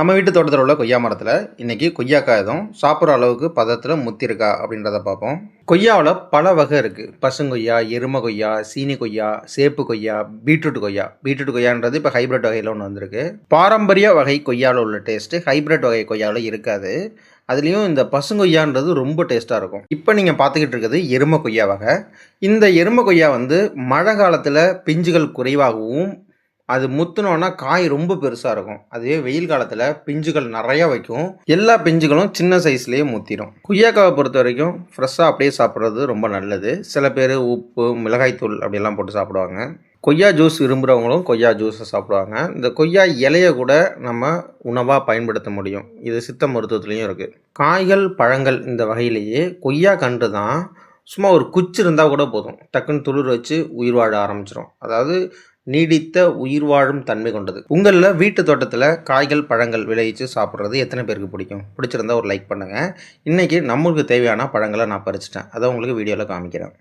நம்ம வீட்டு தோட்டத்தில் உள்ள கொய்யா மரத்தில் இன்றைக்கி கொய்யாக்காய் எதுவும் சாப்பிட்ற அளவுக்கு பதத்தில் முத்திருக்கா அப்படின்றத பார்ப்போம். கொய்யாவில் பல வகை இருக்குது. பசுங்கொய்யா, எருமை கொய்யா, சீனி கொய்யா, சேப்பு கொய்யா, பீட்ரூட் கொய்யா. பீட்ரூட் கொய்யான்றது இப்போ ஹைப்ரிட் வகையில் ஒன்று வந்திருக்கு. பாரம்பரிய வகை கொய்யாவில் உள்ள டேஸ்ட்டு ஹைப்ரிட் வகை கொய்யாவில் இருக்காது. அதுலேயும் இந்த பசுங்கொய்யான்றது ரொம்ப டேஸ்ட்டாக இருக்கும். இப்போ நீங்கள் பார்த்துக்கிட்டு இருக்கிறது எருமை கொய்யா வகை. இந்த எருமை கொய்யா மழை காலத்தில் பிஞ்சுகள் குறைவாகவும் அது முத்துனோன்னா காய் ரொம்ப பெருசாக இருக்கும். அதுவே வெயில் காலத்தில் பிஞ்சுகள் நிறையா வைக்கும். எல்லா பிஞ்சுகளும் சின்ன சைஸ்லேயே முத்திடும். கொய்யாக்காவை பொறுத்த வரைக்கும் ஃப்ரெஷ்ஷாக அப்படியே சாப்பிட்றது ரொம்ப நல்லது. சில பேர் உப்பு, மிளகாய்த்தூள் அப்படியெல்லாம் போட்டு சாப்பிடுவாங்க. கொய்யா ஜூஸ் விரும்புகிறவங்களும் கொய்யா ஜூஸை சாப்பிடுவாங்க. இந்த கொய்யா இலையை கூட நம்ம உணவாக பயன்படுத்த முடியும். இது சித்த மருத்துவத்துலேயும் இருக்குது. காய்கள், பழங்கள் இந்த வகையிலேயே கொய்யா கன்று தான் சும்மா ஒரு குச்சி இருந்தால் கூட போதும், டக்குன்னு துளிர் வச்சு உயிர் வாழ ஆரம்பிச்சிடும். அதாவது நீடித்த உயிர் வாழும் தன்மை கொண்டது. உங்களில் வீட்டு தோட்டத்தில் காய்கள், பழங்கள் விளைவிச்சு சாப்பிட்றது எத்தனை பேருக்கு பிடிக்கும்? பிடிச்சிருந்தா ஒரு லைக் பண்ணுங்கள். இன்றைக்கி நம்மளுக்கு தேவையான பழங்களை நான் பறிச்சிட்டேன். அதை உங்களுக்கு வீடியோவில் காமிக்கிறேன்.